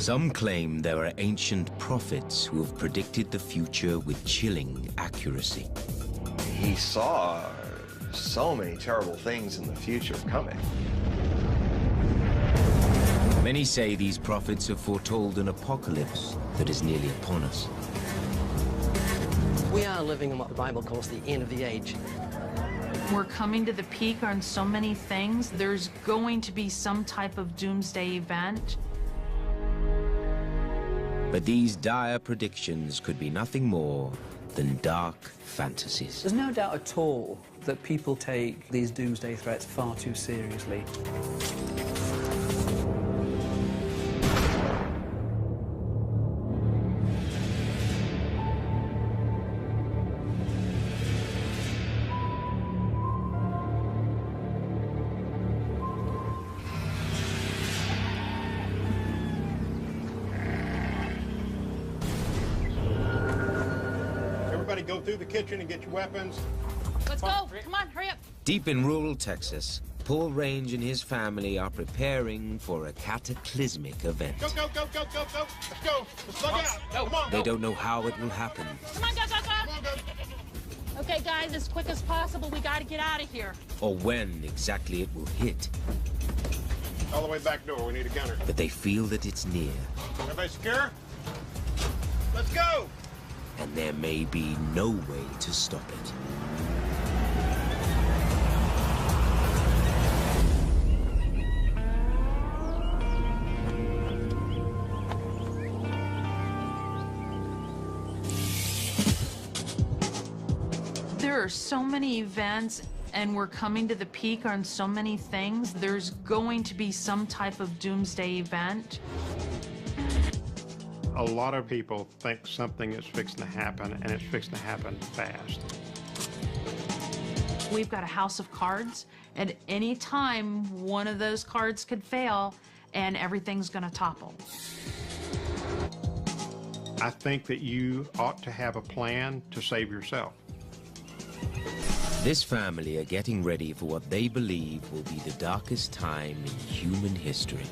Some claim there are ancient prophets who have predicted the future with chilling accuracy. He saw so many terrible things in the future coming. Many say these prophets have foretold an apocalypse that is nearly upon us. We are living in what the Bible calls the end of the age. We're coming to the peak on so many things. There's going to be some type of doomsday event. But these dire predictions could be nothing more than dark fantasies. There's no doubt at all that people take these doomsday threats far too seriously. Go through the kitchen and get your weapons. Let's go. Come on, hurry up. Deep in rural Texas, Paul Range and his family are preparing for a cataclysmic event. Go, go, go, go, go, go. Let's go. Let's lug out. Go. Come on, They don't know how it will happen. Come on, go, go, Come go. on, go. Okay, guys, as quick as possible. We got to get out of here. Or when exactly it will hit. All the way back door. We need a gunner. But they feel that it's near. Everybody secure? Let's go. And there may be no way to stop it. There are so many events, and we're coming to the peak on so many things. There's going to be some type of doomsday event. A lot of people think something is fixing to happen, and it's fixing to happen fast. We've got a house of cards. At any time, one of those cards could fail, and everything's going to topple. I think that you ought to have a plan to save yourself. This family are getting ready for what they believe will be the darkest time in human history.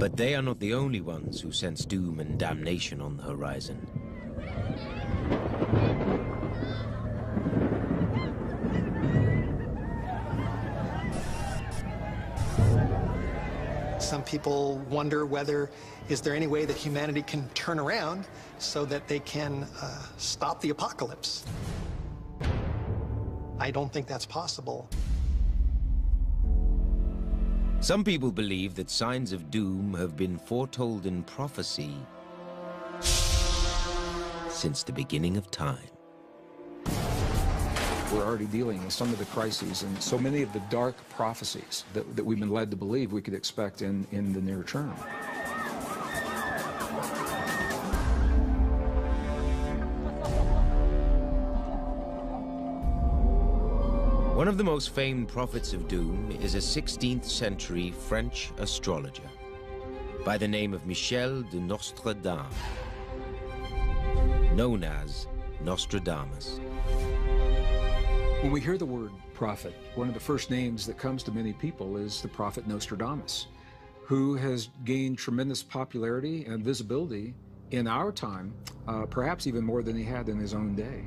But they are not the only ones who sense doom and damnation on the horizon. Some people wonder whether, is there any way that humanity can turn around so that they can stop the apocalypse? I don't think that's possible. Some people believe that signs of doom have been foretold in prophecy since the beginning of time. We're already dealing with some of the crises and so many of the dark prophecies that we've been led to believe we could expect in the near term. One of the most famed prophets of doom is a 16th century French astrologer by the name of Michel de Nostradame, known as Nostradamus. When we hear the word prophet, one of the first names that comes to many people is the prophet Nostradamus, who has gained tremendous popularity and visibility in our time, perhaps even more than he had in his own day.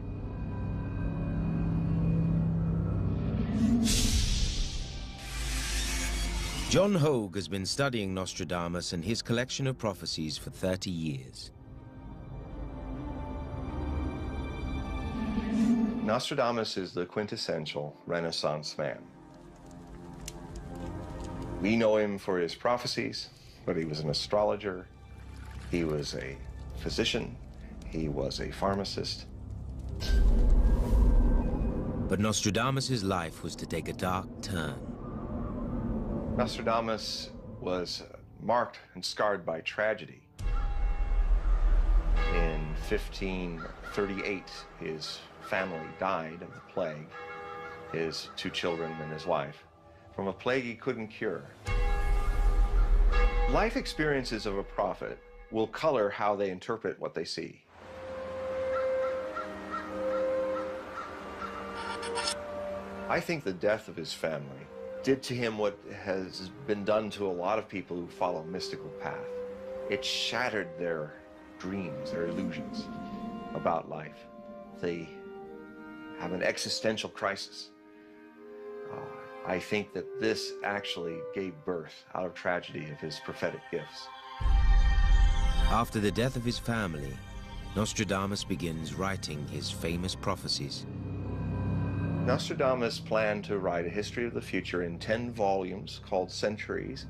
John Hogue has been studying Nostradamus and his collection of prophecies for 30 years. Nostradamus is the quintessential Renaissance man. We know him for his prophecies, but he was an astrologer, he was a physician, he was a pharmacist. But Nostradamus' life was to take a dark turn. Nostradamus was marked and scarred by tragedy. In 1538, his family died of the plague, his 2 children and his wife, from a plague he couldn't cure. Life experiences of a prophet will color how they interpret what they see. I think the death of his family did to him what has been done to a lot of people who follow a mystical path. It shattered their dreams, their illusions about life. They have an existential crisis. I think that this actually gave birth, out of tragedy, of his prophetic gifts. After the death of his family, Nostradamus begins writing his famous prophecies. Nostradamus planned to write a history of the future in 10 volumes called Centuries.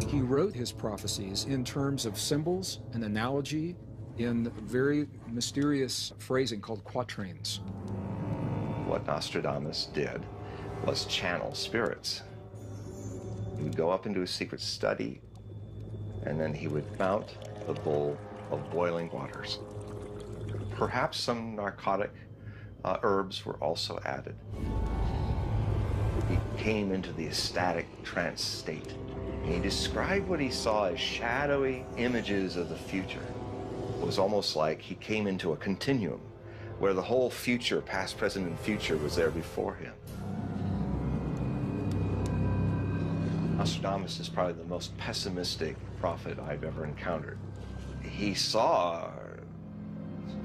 He wrote his prophecies in terms of symbols and analogy in very mysterious phrasing called quatrains. What Nostradamus did was channel spirits. He would go up into a secret study, and then he would mount the bowl of boiling waters. Perhaps some narcotic herbs were also added. He came into the ecstatic trance state. And he described what he saw as shadowy images of the future. It was almost like he came into a continuum where the whole future, past, present, and future, was there before him. Nostradamus is probably the most pessimistic prophet I've ever encountered. He saw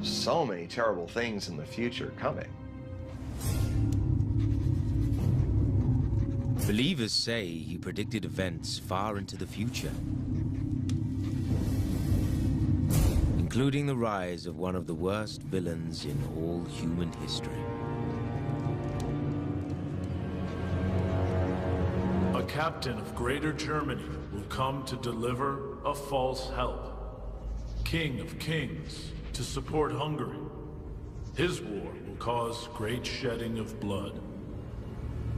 so many terrible things in the future coming. Believers say he predicted events far into the future, including the rise of one of the worst villains in all human history. A captain of Greater Germany will come to deliver a false help. King of kings to support Hungary. His war will cause great shedding of blood.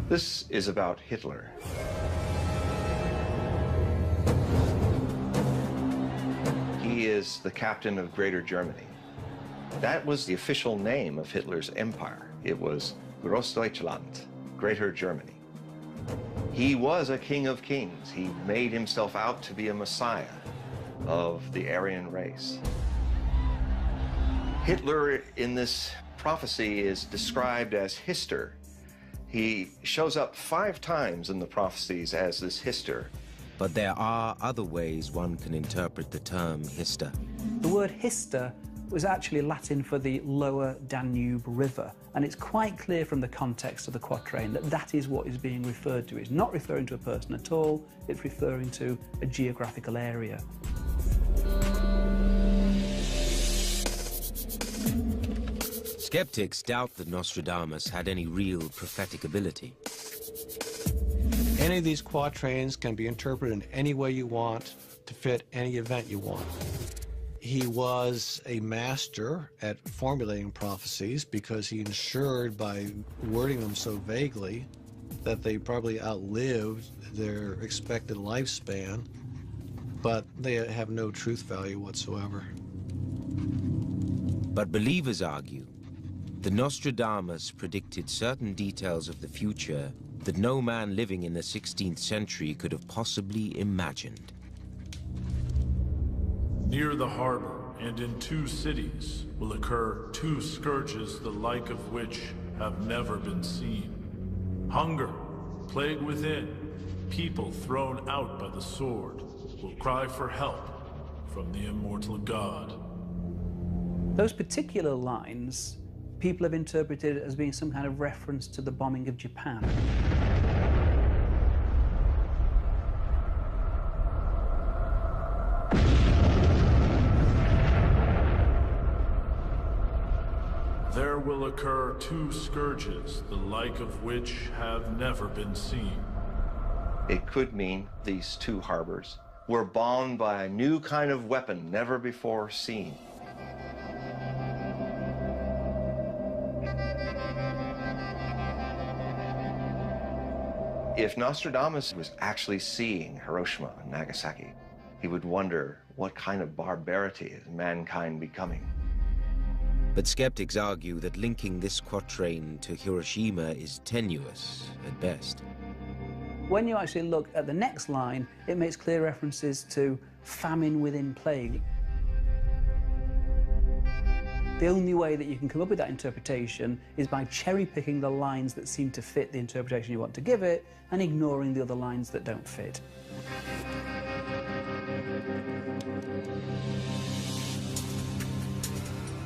This is about Hitler. He is the captain of Greater Germany. That was the official name of Hitler's empire. It was Großdeutschland, Greater Germany. He was a king of kings. He made himself out to be a messiah of the Aryan race. Hitler in this prophecy is described as Hister. He shows up 5 times in the prophecies as this Hister. But there are other ways one can interpret the term Hister. The word Hister was actually Latin for the lower Danube River, and it's quite clear from the context of the quatrain that that is what is being referred to. It's not referring to a person at all, it's referring to a geographical area. Skeptics doubt that Nostradamus had any real prophetic ability. Any of these quatrains can be interpreted in any way you want to fit any event you want. He was a master at formulating prophecies because he ensured by wording them so vaguely that they probably outlived their expected lifespan, but they have no truth value whatsoever. But believers argue that Nostradamus predicted certain details of the future that no man living in the 16th century could have possibly imagined. Near the harbor and in 2 cities will occur 2 scourges the like of which have never been seen. Hunger, plague within, people thrown out by the sword will cry for help from the immortal God. Those particular lines, people have interpreted it as being some kind of reference to the bombing of Japan. There will occur 2 scourges, the like of which have never been seen. It could mean these 2 harbors were bombed by a new kind of weapon never before seen. If Nostradamus was actually seeing Hiroshima and Nagasaki, he would wonder what kind of barbarity is mankind becoming. But skeptics argue that linking this quatrain to Hiroshima is tenuous at best. When you actually look at the next line, it makes clear references to famine within plague. The only way that you can come up with that interpretation is by cherry-picking the lines that seem to fit the interpretation you want to give it and ignoring the other lines that don't fit.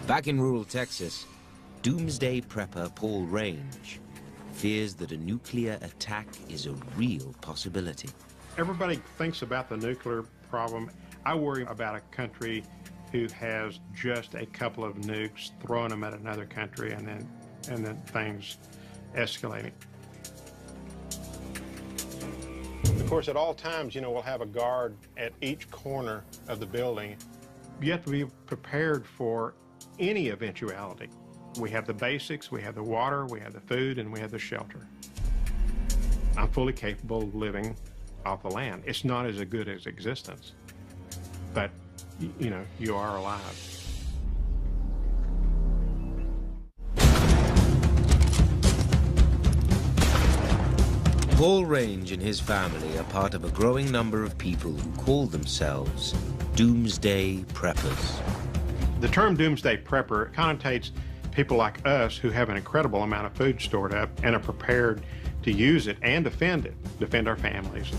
Back in rural Texas, Doomsday prepper Paul Range fears that a nuclear attack is a real possibility. Everybody thinks about the nuclear problem. I worry about a country who has just a couple of nukes, throwing them at another country, and then things escalating. Of course, at all times, we'll have a guard at each corner of the building. You have to be prepared for any eventuality. We have the basics, we have the water, we have the food, and we have the shelter. I'm fully capable of living off the land. It's not as good as existence, but you are alive. Paul Range and his family are part of a growing number of people who call themselves Doomsday Preppers. The term Doomsday Prepper connotates people like us who have an incredible amount of food stored up and are prepared to use it and defend our families.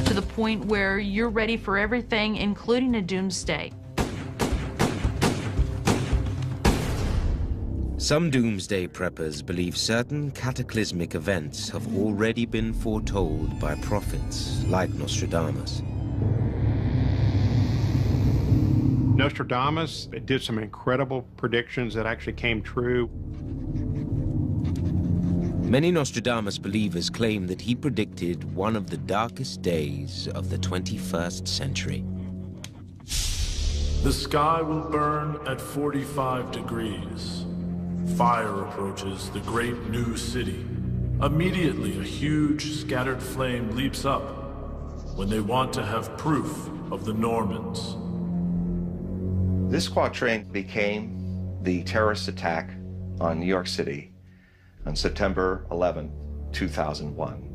To the point where you're ready for everything, including a doomsday. Some Doomsday Preppers believe certain cataclysmic events have already been foretold by prophets like Nostradamus. Nostradamus did some incredible predictions that actually came true. Many Nostradamus believers claim that he predicted one of the darkest days of the 21st century. The sky will burn at 45 degrees. Fire approaches the great new city. Immediately, a huge scattered flame leaps up when they want to have proof of the Normans. This quatrain became the terrorist attack on New York City on September 11, 2001.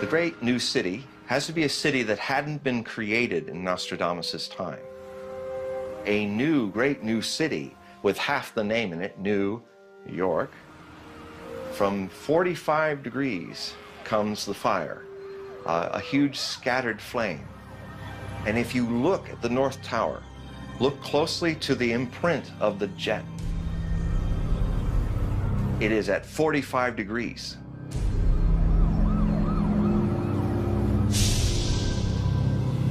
The great new city has to be a city that hadn't been created in Nostradamus' time. A new, great new city with half the name in it, New York. From 45 degrees comes the fire, a huge scattered flame. And if you look at the North Tower, look closely to the imprint of the jet. It is at 45 degrees.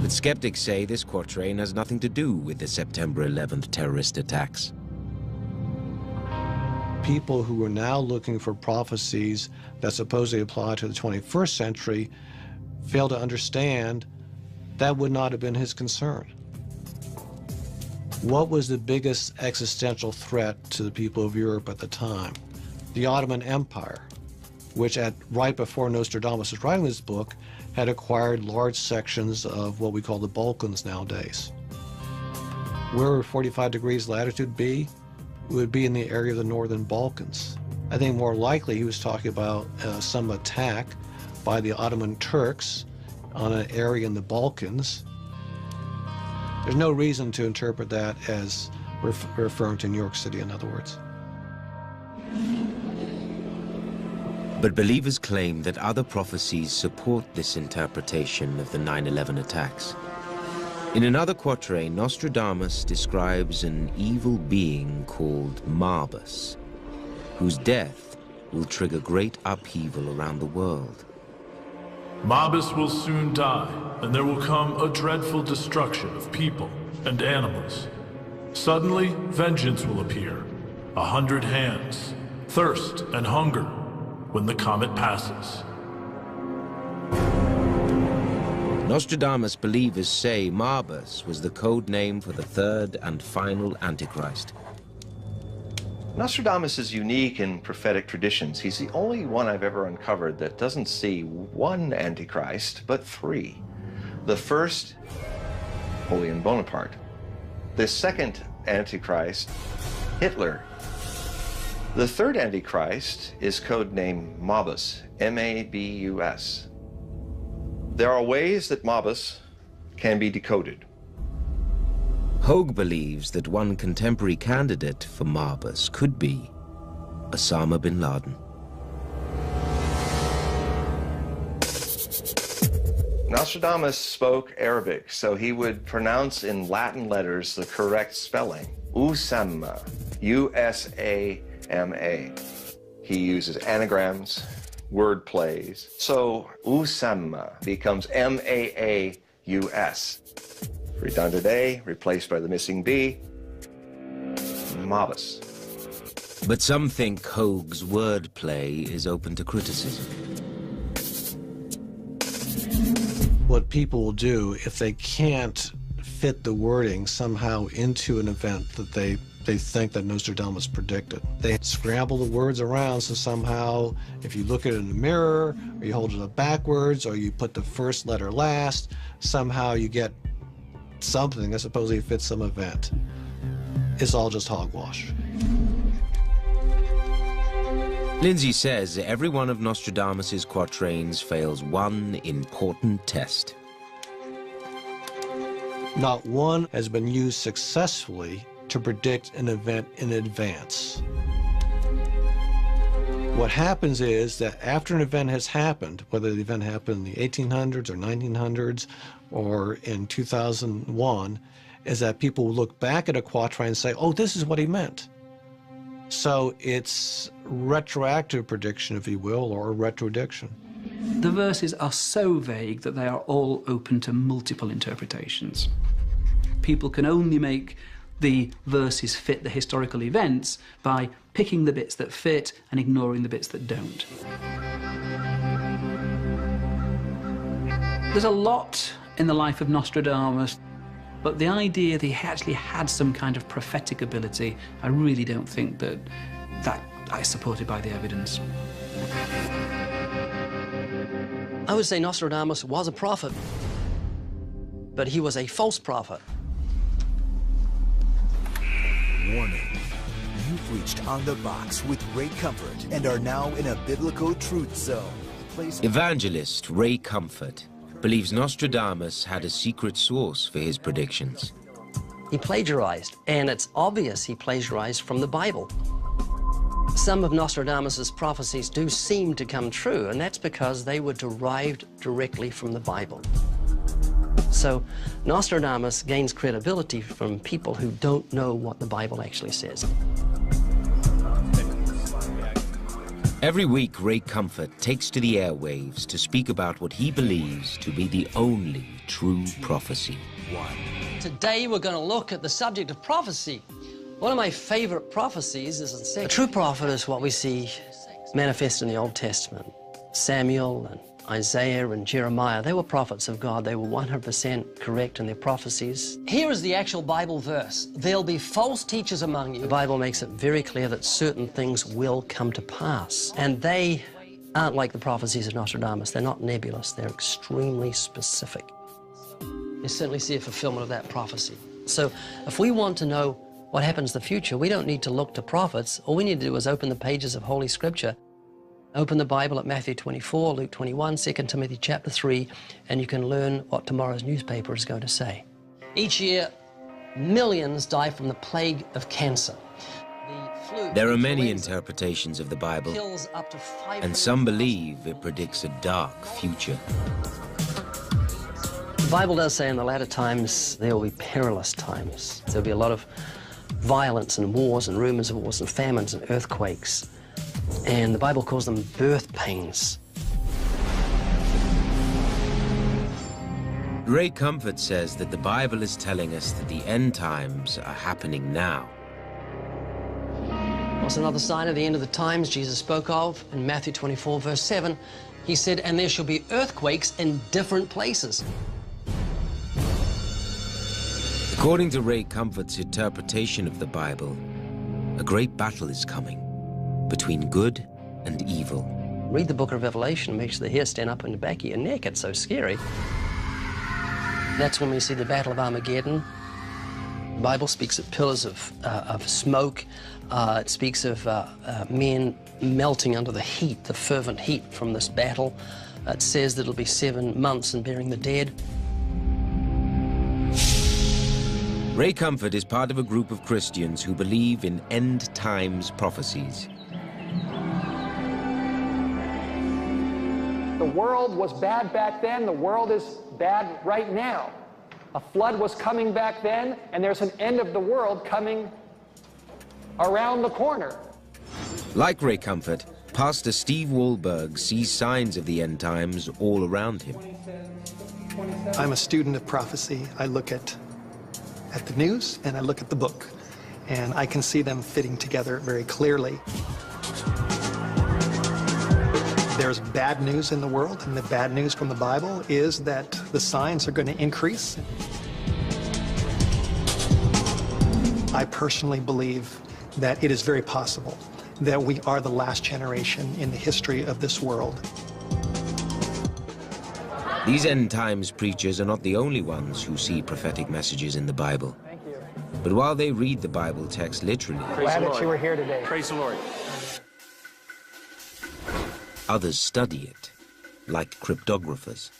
But skeptics say this quatrain has nothing to do with the September 11th terrorist attacks. People who are now looking for prophecies that supposedly apply to the 21st century fail to understand that would not have been his concern. What was the biggest existential threat to the people of Europe at the time? The Ottoman Empire, which right before Nostradamus was writing this book, had acquired large sections of what we call the Balkans nowadays. Where would 45 degrees latitude be? It would be in the area of the northern Balkans. I think more likely he was talking about some attack by the Ottoman Turks on an area in the Balkans. There's no reason to interpret that as referring to New York City, in other words. But believers claim that other prophecies support this interpretation of the 9/11 attacks. In another quatrain, Nostradamus describes an evil being called Marbus, whose death will trigger great upheaval around the world. Marbus will soon die, and there will come a dreadful destruction of people and animals. Suddenly, vengeance will appear, 100 hands, thirst and hunger, when the comet passes. Nostradamus believers say Marbus was the code name for the third and final Antichrist. Nostradamus is unique in prophetic traditions. He's the only one I've ever uncovered that doesn't see one Antichrist, but three. The first, Napoleon Bonaparte. The second Antichrist, Hitler. The third Antichrist is codenamed Mabus, M-A-B-U-S. There are ways that Mabus can be decoded. Hogue believes that one contemporary candidate for Mabus could be Osama bin Laden. Nostradamus spoke Arabic, so he would pronounce in Latin letters the correct spelling. Usama, U-S-A-M-A. He uses anagrams, word plays. So Usama becomes M-A-A-U-S. Redundant A, replaced by the missing B, Mabus. But some think Hogue's wordplay is open to criticism. What people will do if they can't fit the wording somehow into an event that they think that Nostradamus predicted, they scramble the words around, so somehow if you look at it in the mirror, or you hold it up backwards, or you put the first letter last, somehow you get something that supposedly fits some event. It's all just hogwash. Lindsay says every one of Nostradamus's quatrains fails one important test. Not one has been used successfully to predict an event in advance. What happens is that after an event has happened, whether the event happened in the 1800s or 1900s or in 2001, is that people will look back at a quatrain and say, oh, this is what he meant. So it's retroactive prediction, if you will, or retrodiction. The verses are so vague that they are all open to multiple interpretations. People can only make the verses fit the historical events by picking the bits that fit and ignoring the bits that don't. There's a lot in the life of Nostradamus, but the idea that he actually had some kind of prophetic ability, I really don't think that is supported by the evidence. I would say Nostradamus was a prophet, but he was a false prophet. Warning. You've reached On the Box with Ray Comfort and are now in a biblical truth zone. Evangelist Ray Comfort believes Nostradamus had a secret source for his predictions. He plagiarized, and it's obvious he plagiarized from the Bible. Some of Nostradamus's prophecies do seem to come true, and that's because they were derived directly from the Bible. So Nostradamus gains credibility from people who don't know what the Bible actually says. Every week, Ray Comfort takes to the airwaves to speak about what he believes to be the only true prophecy. Today we're going to look at the subject of prophecy. One of my favorite prophecies is a true prophet is what we see manifest in the Old Testament. Samuel and Isaiah and Jeremiah, they were prophets of God. They were 100% correct in their prophecies. Here is the actual Bible verse. There'll be false teachers among you. The Bible makes it very clear that certain things will come to pass. And they aren't like the prophecies of Nostradamus. They're not nebulous. They're extremely specific. You certainly see a fulfillment of that prophecy. So if we want to know what happens in the future, we don't need to look to prophets. All we need to do is open the pages of Holy Scripture. Open the Bible at Matthew 24, Luke 21, 2 Timothy chapter 3, and you can learn what tomorrow's newspaper is going to say. Each year, millions die from the plague of cancer. The flu, There are many interpretations of the Bible, kills up to 500,000. and some believe it predicts a dark future. The Bible does say in the latter times there will be perilous times. There'll be a lot of violence and wars and rumors of wars and famines and earthquakes. And the Bible calls them birth pains. Ray Comfort says that the Bible is telling us that the end times are happening now. What's another sign of the end of the times Jesus spoke of in Matthew 24, verse 7? He said, and there shall be earthquakes in different places. According to Ray Comfort's interpretation of the Bible, a great battle is coming between good and evil. Read the book of Revelation, it makes the hair stand up on the back of your neck. It's so scary. That's when we see the Battle of Armageddon. The Bible speaks of pillars of smoke. It speaks of men melting under the heat, the fervent heat from this battle. It says that it'll be 7 months in burying the dead. Ray Comfort is part of a group of Christians who believe in end times prophecies. The world was bad back then, the world is bad right now. A flood was coming back then, and there's an end of the world coming around the corner. Like Ray Comfort, Pastor Steve Wahlberg sees signs of the end times all around him. I'm a student of prophecy. I look at the news and I look at the book, and I can see them fitting together very clearly. There's bad news in the world, and the bad news from the Bible is that the signs are going to increase. I personally believe that it is very possible that we are the last generation in the history of this world. These end times preachers are not the only ones who see prophetic messages in the Bible. Thank you. But while they read the Bible text literally, Glad that you were here today. Praise the Lord. others study it, like cryptographers.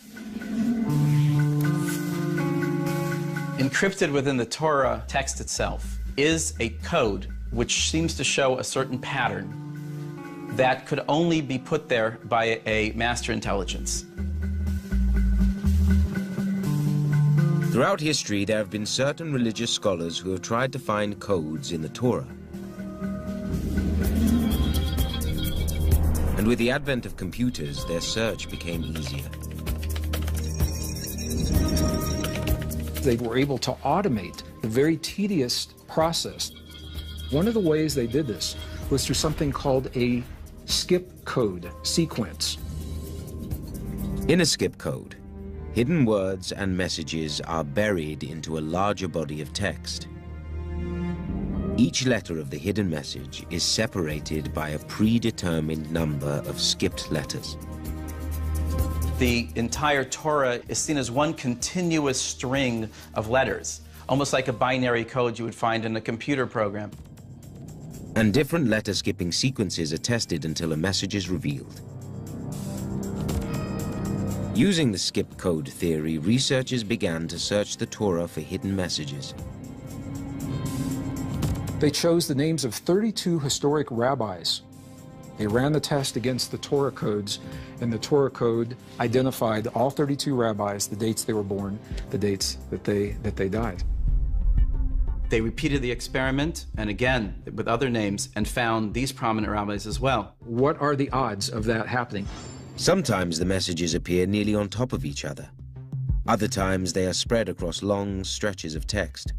Encrypted within the Torah text itself is a code which seems to show a certain pattern that could only be put there by a master intelligence. Throughout history, there have been certain religious scholars who have tried to find codes in the Torah. And with the advent of computers, their search became easier. They were able to automate a very tedious process. One of the ways they did this was through something called a skip code sequence. In a skip code, hidden words and messages are buried into a larger body of text. Each letter of the hidden message is separated by a predetermined number of skipped letters. The entire Torah is seen as one continuous string of letters, almost like a binary code you would find in a computer program. And different letter-skipping sequences are tested until a message is revealed. Using the skip code theory, researchers began to search the Torah for hidden messages. They chose the names of 32 historic rabbis. They ran the test against the Torah codes, and the Torah code identified all 32 rabbis, the dates they were born, the dates that they died. They repeated the experiment, and again, with other names, and found these prominent rabbis as well. What are the odds of that happening? Sometimes the messages appear nearly on top of each other. Other times they are spread across long stretches of text.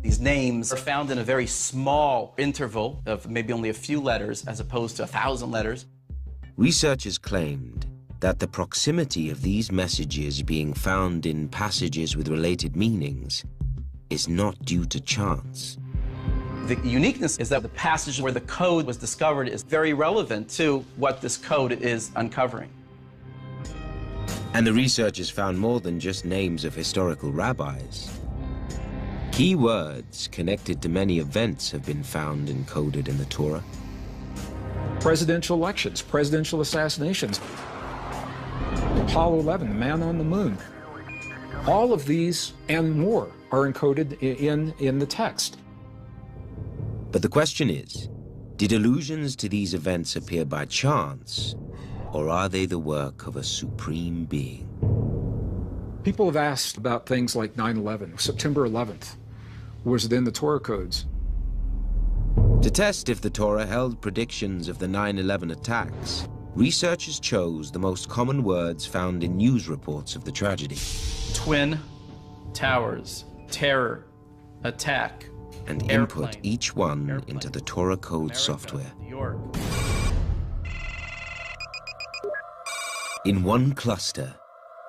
These names are found in a very small interval of maybe only a few letters as opposed to 1,000 letters. Researchers claimed that the proximity of these messages being found in passages with related meanings is not due to chance. The uniqueness is that the passage where the code was discovered is very relevant to what this code is uncovering. And the researchers found more than just names of historical rabbis. Key words connected to many events have been found encoded in the Torah. Presidential elections, presidential assassinations, Apollo 11, the man on the moon. All of these and more are encoded in the text. But the question is, did allusions to these events appear by chance, or are they the work of a supreme being? People have asked about things like 9/11, September 11th. Was it in the Torah codes? To test if the Torah held predictions of the 9/11 attacks, researchers chose the most common words found in news reports of the tragedy. Twin towers, terror, attack, and airplane, input each one into the Torah code America, software. New York. In one cluster,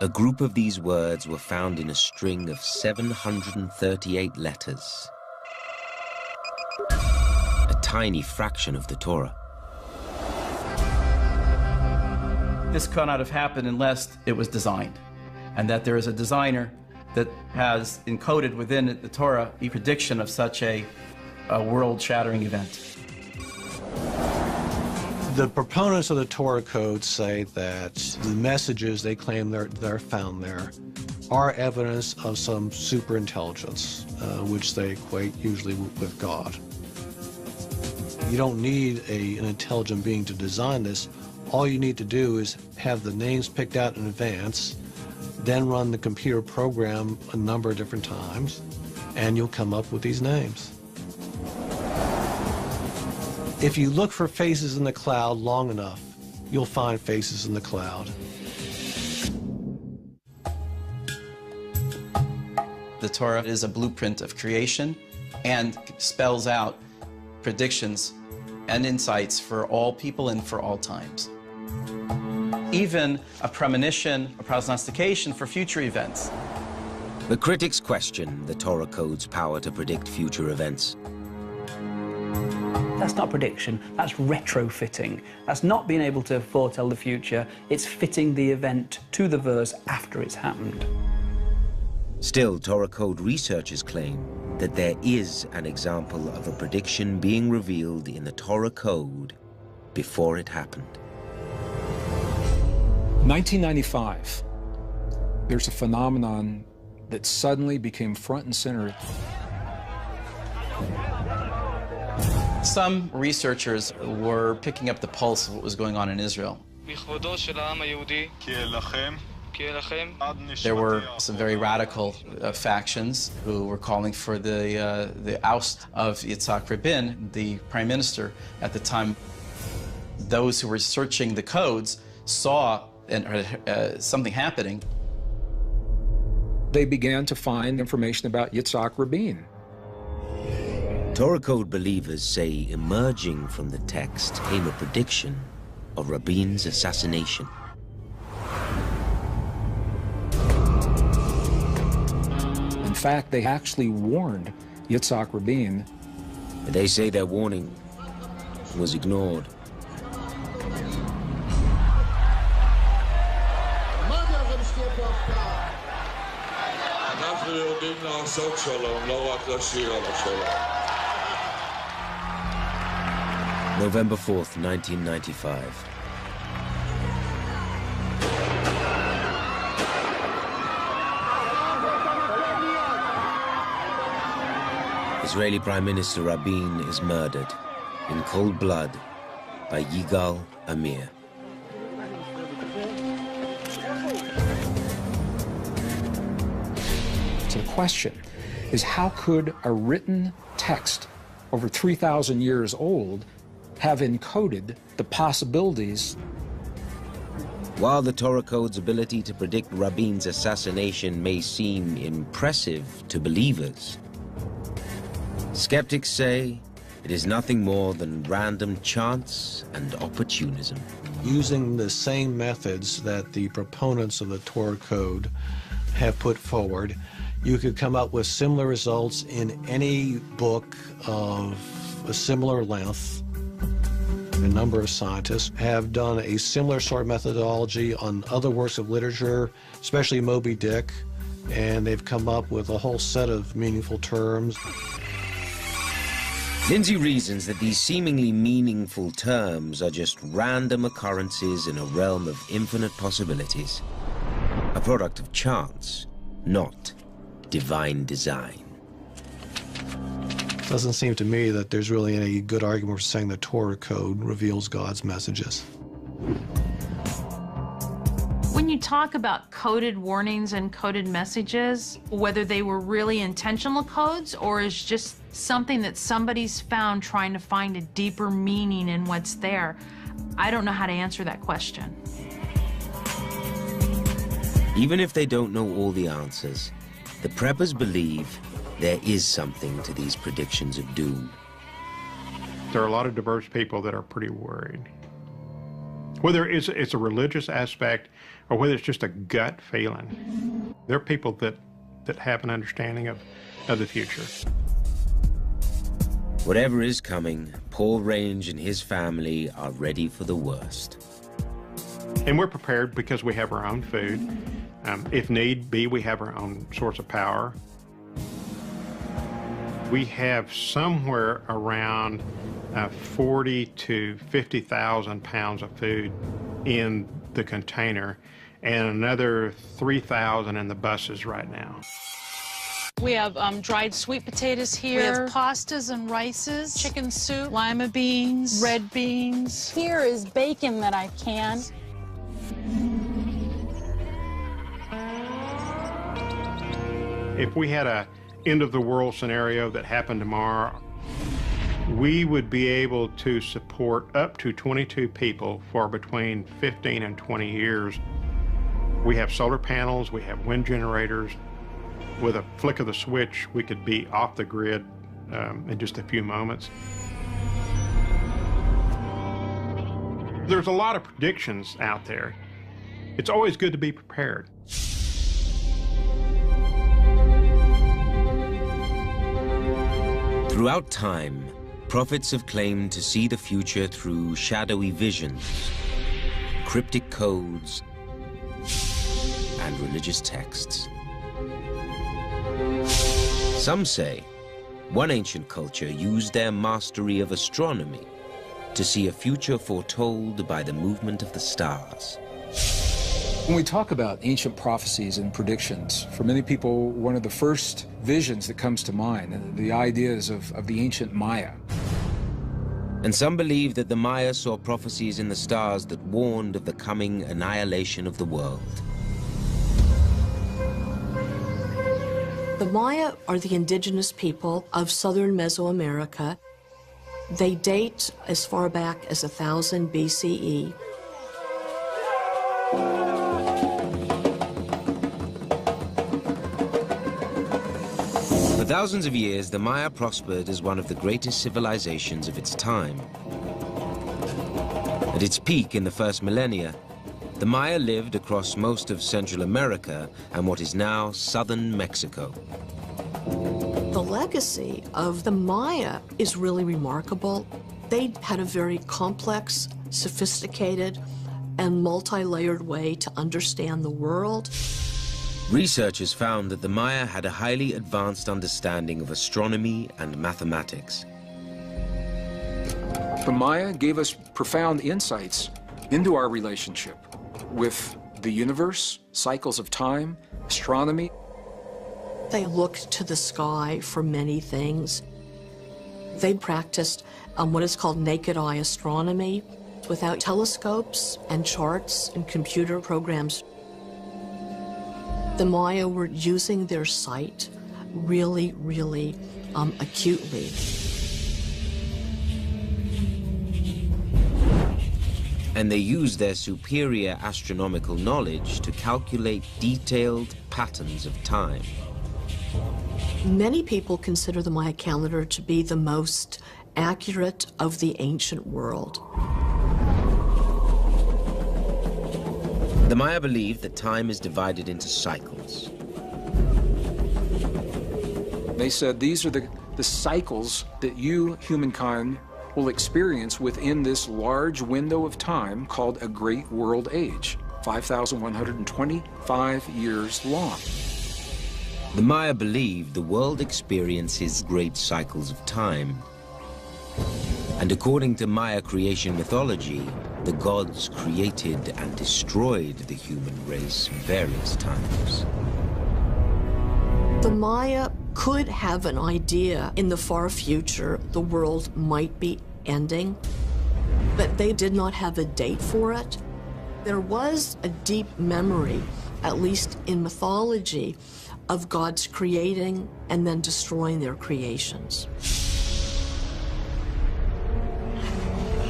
a group of these words were found in a string of 738 letters tiny fraction of the Torah. This could not have happened unless it was designed, and that there is a designer that has encoded within the Torah a prediction of such a world-shattering event. The proponents of the Torah code say that the messages they claim they're found there are evidence of some superintelligence, which they equate usually with God. You don't need an intelligent being to design this. All you need to do is have the names picked out in advance, then run the computer program a number of different times, and you'll come up with these names. If you look for faces in the cloud long enough, you'll find faces in the cloud. The Torah is a blueprint of creation and spells out predictions and insights for all people and for all times. Even a premonition, a prognostication for future events. The critics question the Torah code's power to predict future events. That's not prediction, that's retrofitting. That's not being able to foretell the future, it's fitting the event to the verse after it's happened. Still, Torah code researchers claim that there is an example of a prediction being revealed in the Torah code before it happened. 1995, there's a phenomenon that suddenly became front and center. Some researchers were picking up the pulse of what was going on in Israel. There were some very radical factions who were calling for the oust of Yitzhak Rabin, the prime minister at the time. Those who were searching the codes saw something happening. They began to find information about Yitzhak Rabin. Torah code believers say emerging from the text came a prediction of Rabin's assassination. In fact, they actually warned Yitzhak Rabin. They say their warning was ignored. November 4th, 1995. Israeli Prime Minister Rabin is murdered in cold blood by Yigal Amir. So the question is, how could a written text over 3,000 years old have encoded the possibilities? While the Torah code's ability to predict Rabin's assassination may seem impressive to believers, skeptics say it is nothing more than random chance and opportunism. Using the same methods that the proponents of the Torah code have put forward, you could come up with similar results in any book of a similar length. A number of scientists have done a similar sort of methodology on other works of literature, especially Moby Dick, and they've come up with a whole set of meaningful terms. Lindsay reasons that these seemingly meaningful terms are just random occurrences in a realm of infinite possibilities, a product of chance, not divine design. Doesn't seem to me that there's really any good argument for saying the Torah code reveals God's messages. When you talk about coded warnings and coded messages, whether they were really intentional codes or is just something that somebody's found trying to find a deeper meaning in what's there, I don't know how to answer that question. Even if they don't know all the answers, the preppers believe there is something to these predictions of doom. There are a lot of diverse people that are pretty worried. Whether it's a religious aspect or whether it's just a gut feeling, there are people that have an understanding of the future. Whatever is coming, Paul Range and his family are ready for the worst. And we're prepared because we have our own food. If need be, we have our own source of power. We have somewhere around 40 to 50,000 pounds of food in the container and another 3,000 in the buses right now. We have dried sweet potatoes here. We have pastas and rices, chicken soup, lima beans, red beans. Here is bacon that I can. If we had a end-of-the-world scenario that happened tomorrow, we would be able to support up to 22 people for between 15 and 20 years. We have solar panels, we have wind generators. With a flick of the switch, we could be off the grid in just a few moments. There's a lot of predictions out there. It's always good to be prepared. Throughout time, prophets have claimed to see the future through shadowy visions, cryptic codes, and religious texts. Some say one ancient culture used their mastery of astronomy to see a future foretold by the movement of the stars. When we talk about ancient prophecies and predictions, for many people, one of the first visions that comes to mind, the ideas of the ancient Maya. And some believe that the Maya saw prophecies in the stars that warned of the coming annihilation of the world. The Maya are the indigenous people of southern Mesoamerica. They date as far back as 1000 BCE. For thousands of years, the Maya prospered as one of the greatest civilizations of its time. At its peak in the first millennia, the Maya lived across most of Central America and what is now southern Mexico. The legacy of the Maya is really remarkable. They had a very complex, sophisticated, and multi-layered way to understand the world. Researchers found that the Maya had a highly advanced understanding of astronomy and mathematics. The Maya gave us profound insights into our relationship with the universe, cycles of time, astronomy. They looked to the sky for many things. They practiced what is called naked eye astronomy without telescopes and charts and computer programs. The Maya were using their sight really, really acutely. And they used their superior astronomical knowledge to calculate detailed patterns of time. Many people consider the Maya calendar to be the most accurate of the ancient world. The Maya believed that time is divided into cycles. They said these are the cycles that you, humankind, will experience within this large window of time called a great world age, 5,125 years long. The Maya believed the world experiences great cycles of time. And according to Maya creation mythology, the gods created and destroyed the human race various times. The Maya could have an idea in the far future the world might be ending, but they did not have a date for it. There was a deep memory, at least in mythology, of gods creating and then destroying their creations.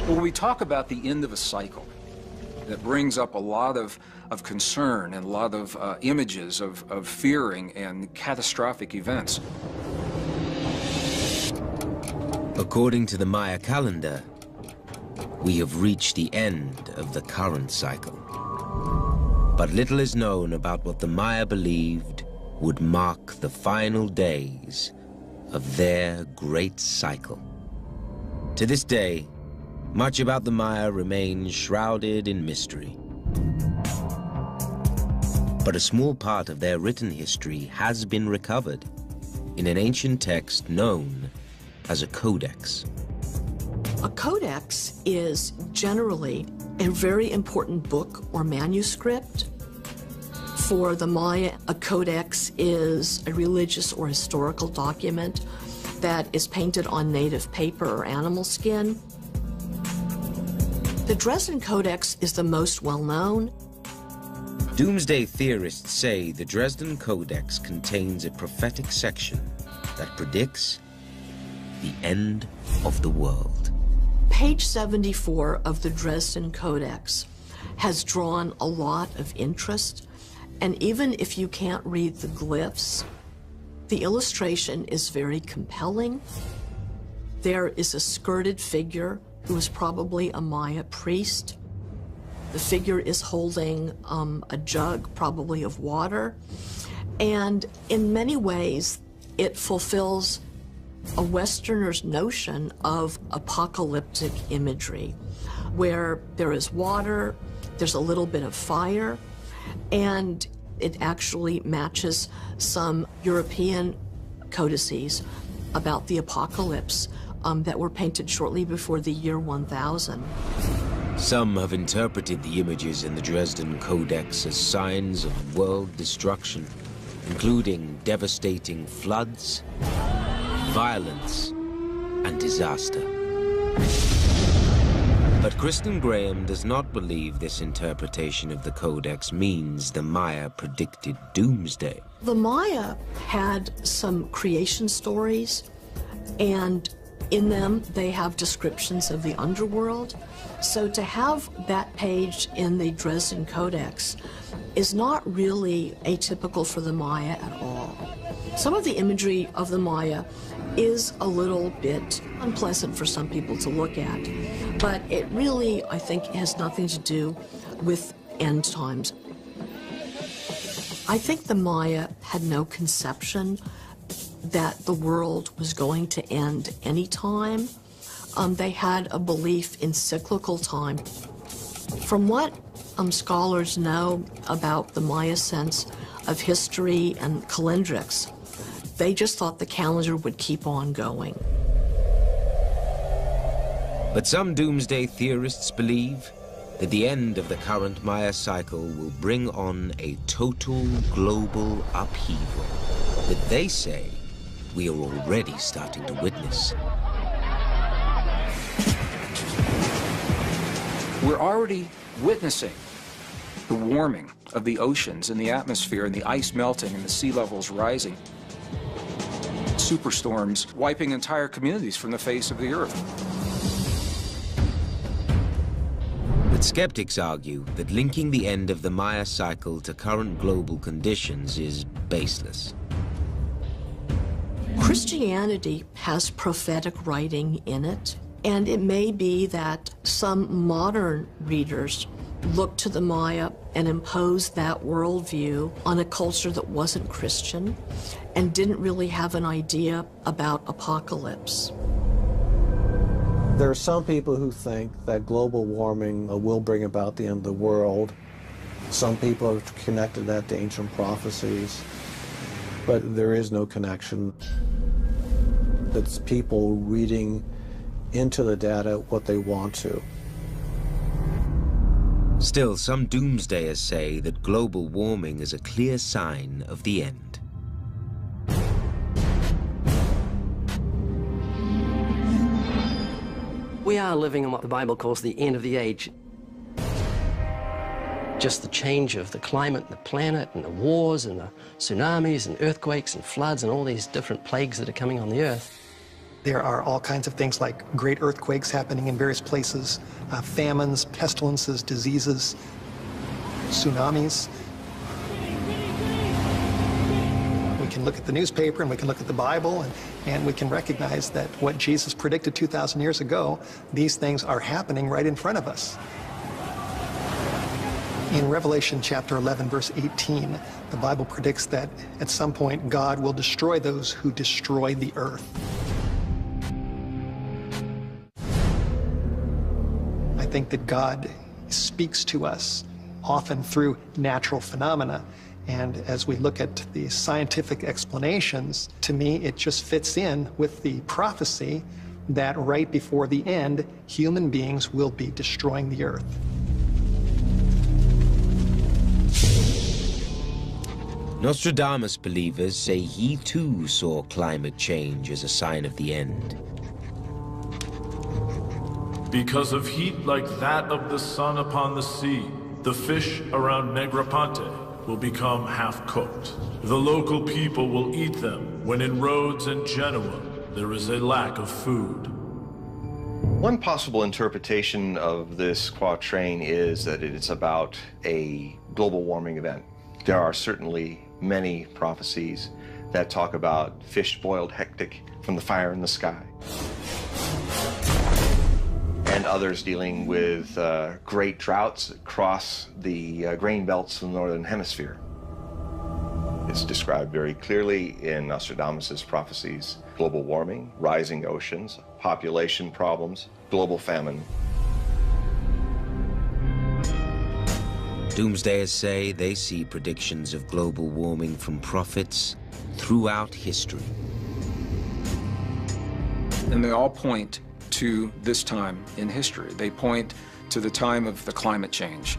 When we talk about the end of a cycle, that brings up a lot of concern and a lot of images of fearing and catastrophic events. According to the Maya calendar, we have reached the end of the current cycle. But little is known about what the Maya believed would mark the final days of their great cycle. To this day, much about the Maya remains shrouded in mystery. But a small part of their written history has been recovered in an ancient text known as a codex. A codex is generally a very important book or manuscript. For the Maya, a codex is a religious or historical document that is painted on native paper or animal skin. The Dresden Codex is the most well-known. Doomsday theorists say the Dresden Codex contains a prophetic section that predicts the end of the world. Page 74 of the Dresden Codex has drawn a lot of interest, and even if you can't read the glyphs, the illustration is very compelling. There is a skirted figure who is probably a Maya priest. The figure is holding a jug, probably of water, and in many ways it fulfills a Westerner's notion of apocalyptic imagery, where there is water, there's a little bit of fire, and it actually matches some European codices about the apocalypse that were painted shortly before the year 1000. Some have interpreted the images in the Dresden Codex as signs of world destruction, including devastating floods, violence, and disaster. But Kristen Graham does not believe this interpretation of the Codex means the Maya predicted doomsday. The Maya had some creation stories, and in them they have descriptions of the underworld. So to have that page in the Dresden Codex is not really atypical for the Maya at all. Some of the imagery of the Maya is a little bit unpleasant for some people to look at, but it really, I think, has nothing to do with end times. I think the Maya had no conception that the world was going to end anytime. They had a belief in cyclical time. From what scholars know about the Maya sense of history and calendrics, they just thought the calendar would keep on going. But some doomsday theorists believe that the end of the current Maya cycle will bring on a total global upheaval that they say we are already starting to witness. We're already witnessing the warming of the oceans and the atmosphere and the ice melting and the sea levels rising. Superstorms wiping entire communities from the face of the earth. But skeptics argue that linking the end of the Maya cycle to current global conditions is baseless. Christianity has prophetic writing in it, and it may be that some modern readers look to the Maya and impose that worldview on a culture that wasn't Christian and didn't really have an idea about apocalypse. There are some people who think that global warming will bring about the end of the world. Some people have connected that to ancient prophecies, but there is no connection. It's people reading into the data what they want to. Still, some doomsdayers say that global warming is a clear sign of the end. We are living in what the Bible calls the end of the age. Just the change of the climate, and the planet, and the wars, and the tsunamis, and earthquakes, and floods, and all these different plagues that are coming on the earth. There are all kinds of things like great earthquakes happening in various places, famines, pestilences, diseases, tsunamis. We can look at the newspaper and we can look at the Bible and we can recognize that what Jesus predicted 2,000 years ago, these things are happening right in front of us. In Revelation chapter 11, verse 18, the Bible predicts that at some point God will destroy those who destroy the earth. think that God speaks to us often through natural phenomena. And as we look at the scientific explanations, to me, it just fits in with the prophecy that right before the end, human beings will be destroying the earth. Nostradamus believers say he too saw climate change as a sign of the end. Because of heat like that of the sun upon the sea, the fish around Negroponte will become half-cooked. The local people will eat them when in Rhodes and Genoa there is a lack of food. One possible interpretation of this quatrain is that it is about a global warming event. There are certainly many prophecies that talk about fish boiled hectic from the fire in the sky, and others dealing with great droughts across the grain belts of the northern hemisphere. It's described very clearly in Nostradamus' prophecies: global warming, rising oceans, population problems, global famine. Doomsdayers say they see predictions of global warming from prophets throughout history. And they all point to this time in history. They point to the time of the climate change.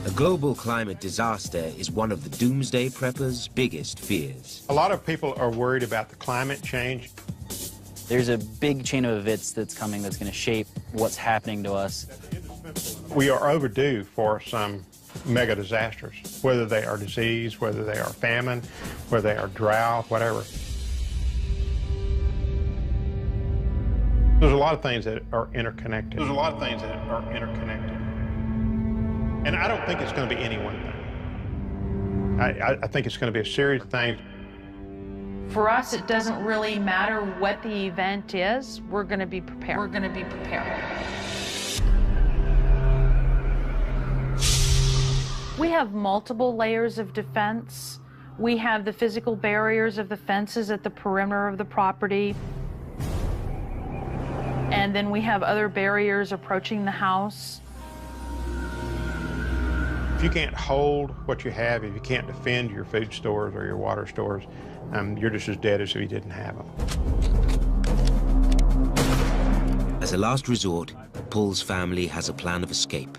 A global climate disaster is one of the Doomsday Preppers' biggest fears. A lot of people are worried about the climate change. There's a big chain of events that's coming that's going to shape what's happening to us. We are overdue for some mega disasters, whether they are disease, whether they are famine, whether they are drought, whatever. There's a lot of things that are interconnected. And I don't think it's going to be any one thing. I think it's going to be a series of things. For us, it doesn't really matter what the event is. We're going to be prepared. We have multiple layers of defense. We have the physical barriers of the fences at the perimeter of the property. And then we have other barriers approaching the house. If you can't hold what you have, if you can't defend your food stores or your water stores, you're just as dead as if you didn't have them. As a last resort, Paul's family has a plan of escape.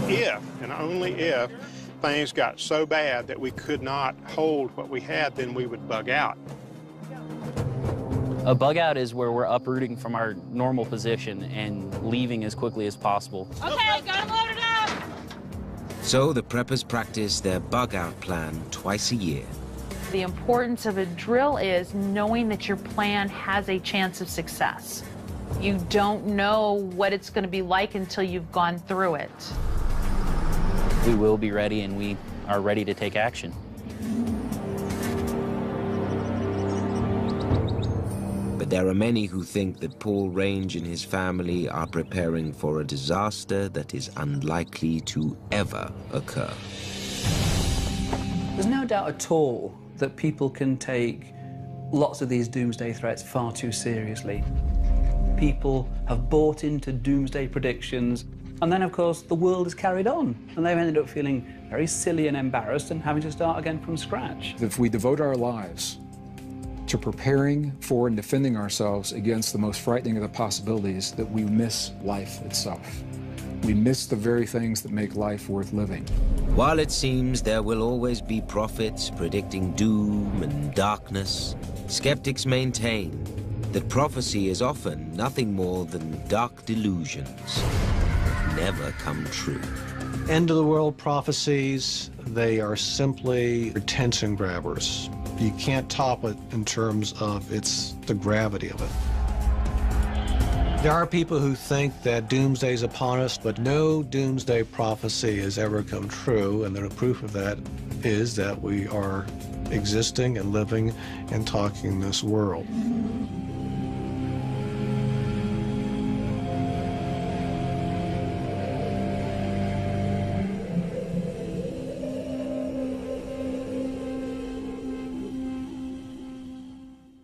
If, and only if, things got so bad that we could not hold what we had, then we would bug out. A bug out is where we're uprooting from our normal position and leaving as quickly as possible. Okay, got him loaded up! So the preppers practice their bug-out plan twice a year. The importance of a drill is knowing that your plan has a chance of success. You don't know what it's going to be like until you've gone through it. We will be ready, and we are ready to take action. But there are many who think that Paul Range and his family are preparing for a disaster that is unlikely to ever occur. There's no doubt at all that people can take lots of these doomsday threats far too seriously. People have bought into doomsday predictions, and then, of course, the world has carried on, and they've ended up feeling very silly and embarrassed and having to start again from scratch. If we devote our lives to preparing for and defending ourselves against the most frightening of the possibilities, that we miss life itself. We miss the very things that make life worth living. While it seems there will always be prophets predicting doom and darkness, skeptics maintain that prophecy is often nothing more than dark delusions that never come true. End of the world prophecies, they are simply attention grabbers. You can't top it in terms of the gravity of it. There are people who think that doomsday is upon us, but no doomsday prophecy has ever come true, and the proof of that is that we are existing and living and talking in this world.